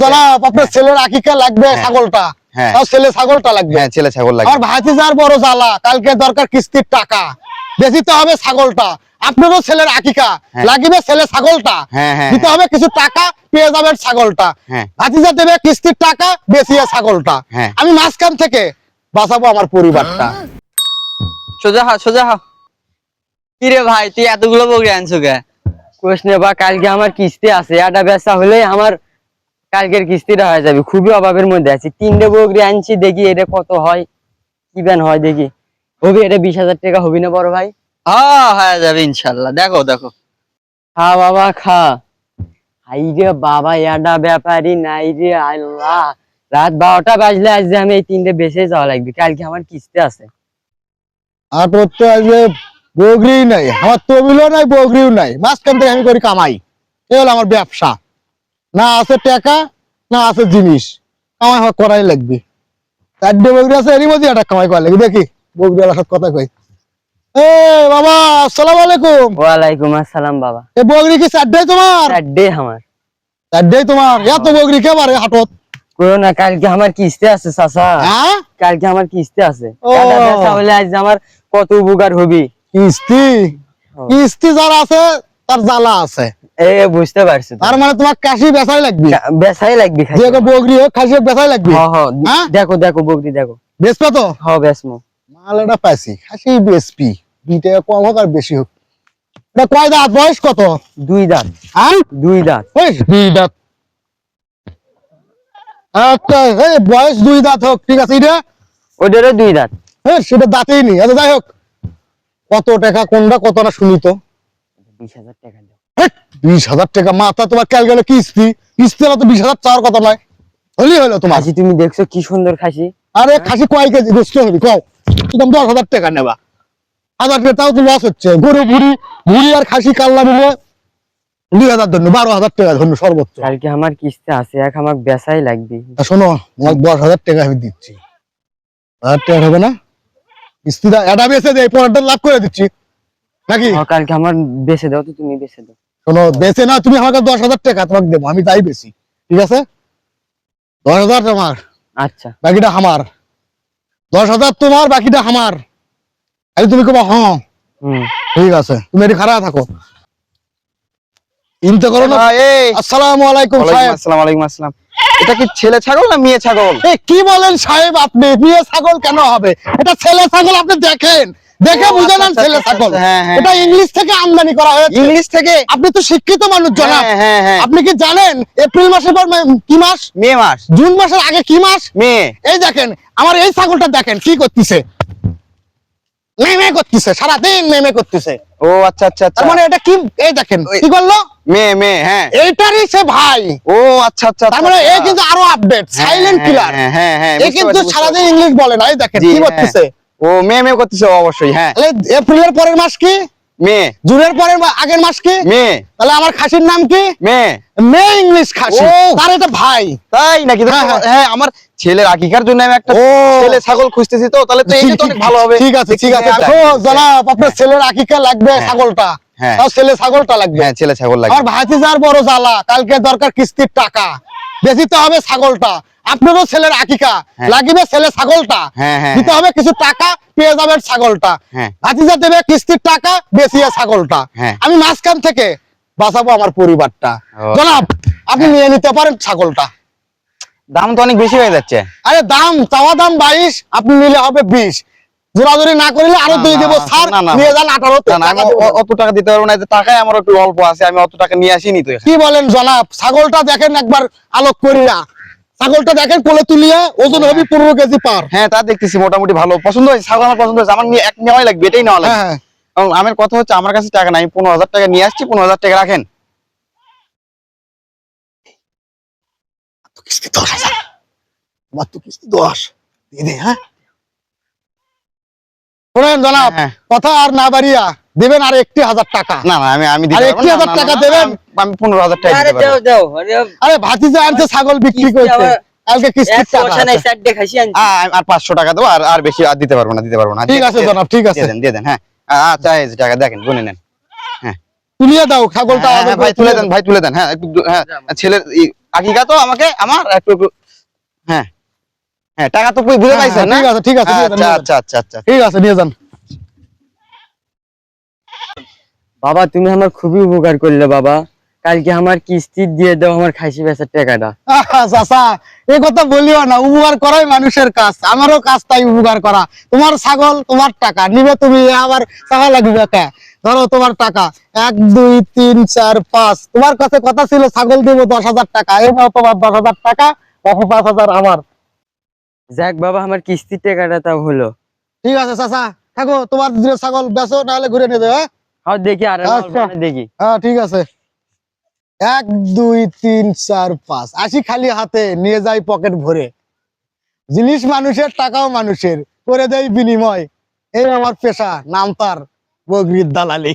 জনাব আপনার ছেলের আকিকা লাগবে ছাগলটা। হ্যাঁ ছেলে ছাগলটা লাগবে। হ্যাঁ ছেলে ছাগল লাগবে। আমার ভাতিজার বড় জ্বালা, কালকে দরকার কিস্তির টাকা, বেচিতে হবে ছাগলটা। আপনারও ছেলের আকিকা লাগিবে, ছেলে ছাগলটা দিতে হবে কিছু টাকা, পেয়ে যাবেন ছাগলটা। ভাতিজা দেবে কিস্তির টাকা, বেচিয়ে ছাগলটা। আমি মাঝখান থেকে বাঁচাবো আমার পরিবারটা। সোজা হা সোজা হা। কি রে ভাই তুই এতগুলো বকরি আনছো কে? কোশনে বা কালকে আমার কিস্তি আছে, এটা বেচা হলে আমার কালকের কিস্তিটা হয়ে যাবে। খুবই অভাবের মধ্যে আছি, 3টে বকরি আনছি, দেখি এটা কত হয়, কি বেন হয় দেখি। হবে এটা 20,000 টাকা হবে না বড় ভাই? হ্যাঁ হয়ে যাবে ইনশাল্লাহ। দেখো দেখো খা বাবা খা। হাই রে বাবা, এটা ব্যাপারই নাই রে আল্লাহ। রাত 12টা বাজলে আজ আমি এই 3টে বেচে যাওয়া লাগবে, কালকে আমার কিস্তি আছে। আর করতে আসবে বগরি নাই, আমার তবিলও নাই, বগরিও নাই, মাঝখান থেকে আমি করি কামাই। এ হলো আমার ব্যবসা। না আছে টাকা, না আছে জিনিস, কামাই আমার করাই লাগবে। 4টে বগরি আছে, এরই মধ্যে একটা কামাই করা লাগবে। দেখি বগরিওয়ালার সাথে কথা কই। এ বাবা আসসালামু আলাইকুম। ওয়ালাইকুম আসসালাম বাবা। এ বগরি কি 4টাই তোমার? 4টে আমার। 4টাই তোমার? এত বগরি কে পারে হাটত? করো না, কালকে আমার কিস্তি আছে চাচা। হ্যাঁ কালকে আমার কিস্তি আছে, কাটা বেচা হলে আজ আমার কত উপকার হবে। কিস্তি? কিস্তি যার আছে তার জ্বালা আছে। এ বুঝতে পারছি। তার মানে তোমার কাশি বেচাই লাগবে, বেচাই লাগবে। যে বগরি হোক খাসি হোক বেচাই লাগবে। হ্যাঁ দেখো দেখো বগরি দেখো। বেচবে তো? হ্যাঁ বেচমু। মাল এটা পাইছি, খাসি বেচবি, 2 টাকা কম হোক আর বেশি হোক। এটা কয় দাঁত, বয়স কত? 2 দাঁত। হ্যাঁ 2 দাঁত। ওই 2 দাঁত। আচ্ছা বয়স 2 দাঁত হোক, ঠিক আছে। এটা ওটারও 2 দাঁত। হ্যাঁ সেটা দাঁতেই নেই। আচ্ছা যাই হোক, কত টাকা কোনটা, কত না শুনি তো। 20,000 টাকা দাও। 20,000 টাকা? মাথা তোমার কাল গেল কিস্তি, কিস্তি হলো তো 20,000 চাওয়ার কথা নয়, হলেই হলো তোমার। খাসি তুমি দেখছো কি সুন্দর খাসি। আরে খাসি কয় কেজি গোস্ত হবে কও? তুমি 10,000 টাকা নেবা, 1000 টাকা তাও তো লস হচ্ছে। গরু ভুড়ি, ভুড়ি আর খাসি কাল্লা মিলে 2,000 ধরুন, 12,000 টাকা ধরুন সর্বোচ্চ। কালকে আমার কিস্তি আছে, এক আমার বেচাই লাগবে। শোনো, আমার 10,000 টাকা আমি দিচ্ছি। 1000 টাকা হবে না? কিস্তিটা এটা বেচে দেয়, পরেরটা লাভ করে দিচ্ছি নাকি? কালকে আমার বেচে দাও তো, তুমি বেচে দাও। শোনো, বেচে না তুমি আমাকে 10,000 টাকা তোমাকে দেবো, আমি তাই বেশি, ঠিক আছে? 10,000 তোমার, আচ্ছা বাকিটা আমার। 10,000 তোমার, বাকিটা আমার। আরে তুমি কবা হ্যাঁ ঠিক আছে, তুমি এটি খারাপ থাকো, চিন্তা করো না। আসসালামু আলাইকুম সাহেব। আসসালামু আলাইকুম আসসালাম। এটা কি ছেলে ছাগল না মেয়ে ছাগল? কি বলেন সাহেব আপনি? মেয়ে ছাগল কেন হবে? এটা ছেলে ছাগল, আপনি দেখেন, দেখে বুঝে নেন ছেলে ছাগল। এটা ইংলিশ থেকে আমদানি করা হয়েছে। ইংলিশ থেকে? আপনি তো শিক্ষিত মানুষ জনাব, আপনি কি জানেন এপ্রিল মাসের পর কি মাস? মে মাস। জুন মাসের আগে কি মাস? মে। এই দেখেন আমার এই ছাগলটা দেখেন কি করতেছে, মেমে করতেছে, সারাদিন মেমে করতেছে। ও আচ্ছা আচ্ছা আচ্ছা, তার মানে এটা কি? এই দেখেন কি করলো, মে মে। হ্যাঁ এইটারই সে ভাই। ও আচ্ছা আচ্ছা, তার মানে এই কিন্তু আরো আপডেট, সাইলেন্ট কিলার। হ্যাঁ হ্যাঁ, এই কিন্তু সারাদিন ইংলিশ বলে না। এই দেখেন কি করতেছে, ও মে মে করতেছে অবশ্যই। হ্যাঁ এপ্রিলের পরের মাস কি? মে। জুনের পরের আগের মাস কি? মে। তাহলে আমার খাসির নাম কি? মে। মে ইংলিশ খাসি। তার এটা ভাই। তাই নাকি? হ্যাঁ আমার ছেলের আকিকার জন্য আমি একটা ছেলে ছাগল খুঁজতেছি, তো তাহলে তো এই তো অনেক ভালো হবে। ঠিক আছে ঠিক আছে। জনাব আপনার ছেলের আকিকা লাগবে ছাগলটা, ছেলে ছাগলটা লাগবে। হ্যাঁ ছেলে ছাগল লাগবে। আমার ভাতিজার বড় জ্বালা, কালকে দরকার কিস্তির টাকা, বেচিতে হবে ছাগলটা। আপনারও ছেলের আকিকা লাগিবে, ছেলে ছাগলটা দিতে হবে কিছু টাকা, পেয়ে যাবেন ছাগলটা। ভাতিজা দেবে কিস্তির টাকা, বেচিয়ে ছাগলটা। আমি মাঝখান থেকে বাঁচাবো আমার পরিবারটা। জনাব আপনি নিয়ে নিতে পারেন ছাগলটা। দাম তো অনেক বেশি হয়ে যাচ্ছে। আরে দাম চাওয়া দাম 22, আপনি নিলে হবে 20, জোরাজুরি না করিলে আরো 2 দেবো ছাড়, নিয়ে যান 18। অত টাকা দিতে পারবো না, টাকায় আমার একটু অল্প আছে, আমি অত টাকা নিয়ে আসিনি তো। কি বলেন জনাব? ছাগলটা দেখেন একবার আলোক করিয়া, ছাগলটা দেখেন কোলে তুলিয়া, ওজন হবে 15 কেজি পার। হ্যাঁ তা দেখতেছি, মোটামুটি ভালো পছন্দ হয়েছে, ছাগল আমার পছন্দ হয়েছে। আমার এক নেওয়াই লাগবে, এটাই নেওয়া লাগবে। আমার কথা হচ্ছে আমার কাছে টাকা নাই, 15,000 টাকা নিয়ে আসছি, 15,000 টাকা রাখেন। কিস্তি 10,000, আমার তো কিস্তি 10 দিয়ে দে। হ্যাঁ শোনেন জনাব, কথা আর না বাড়িয়া দেবেন আর 1,000 টাকা। না না আমি আর 1,000 টাকা দেবেন। আমি 15,000 টাকা দিতে পারবো। দাও। আরে ভাতিজা আনছে ছাগল বিক্রি করতে, কালকে কিস্তি টাকা আর 500 টাকা দেবো, আর বেশি আর দিতে পারবো না। ঠিক আছে জনাব, ঠিক আছে দিয়ে দেন। হ্যাঁ আচ্ছা এই যে টাকা দেখেন, গুনে নেন। তুলিয়ে দাও ছাগলটা। ভাই তুলে দেন, ভাই তুলে দেন। হ্যাঁ একটু ছেলের কাকিকা তো আমাকে আমার একটু একটু হ্যাঁ হ্যাঁ টাকা তো বুঝে হ্যাঁ, পাইছেন না? ঠিক আছে, ঠিক আছে, নিয়ে যান, আচ্ছা নিয়ে যান। আচ্ছা আচ্ছা আচ্ছা ঠিক আছে, নিয়ে যান। বাবা তুমি আমার খুবই উপকার করলে বাবা, কালকে আমার কিস্তি দিয়ে দাও আমার খাসি বেচার টাকাটা। চাচা এই কথা বলিও না, উপকার করাই মানুষের কাজ, আমারও কাজ তাই উপকার করা। তোমার ছাগল তোমার টাকা নিবে তুমি, আবার টাকা লাগবে কে? ধরো তোমার টাকা 1 2 3 4 5, তোমার কাছে কথা ছিল ছাগল দিব 10,000 টাকা, এই নাও তোমার 10,000 টাকা, বাকি 5,000 আমার। যাক বাবা আমার কিস্তির টাকাটা তাও হলো। ঠিক আছে চাচা, থাকো, তোমার যে ছাগল বেচো, নাহলে ঘুরে নিয়ে যাও। হ্যাঁ হ্যাঁ দেখি আর আচ্ছা। দেখি। হ্যাঁ ঠিক আছে, 1 2 3 4 5 আসি খালি হাতে, নিয়ে যাই পকেট ভরে। জিনিস মানুষের, টাকাও মানুষের, করে দেয় বিনিময়। এই আমার পেশা, নাম তার বগরির দালালি।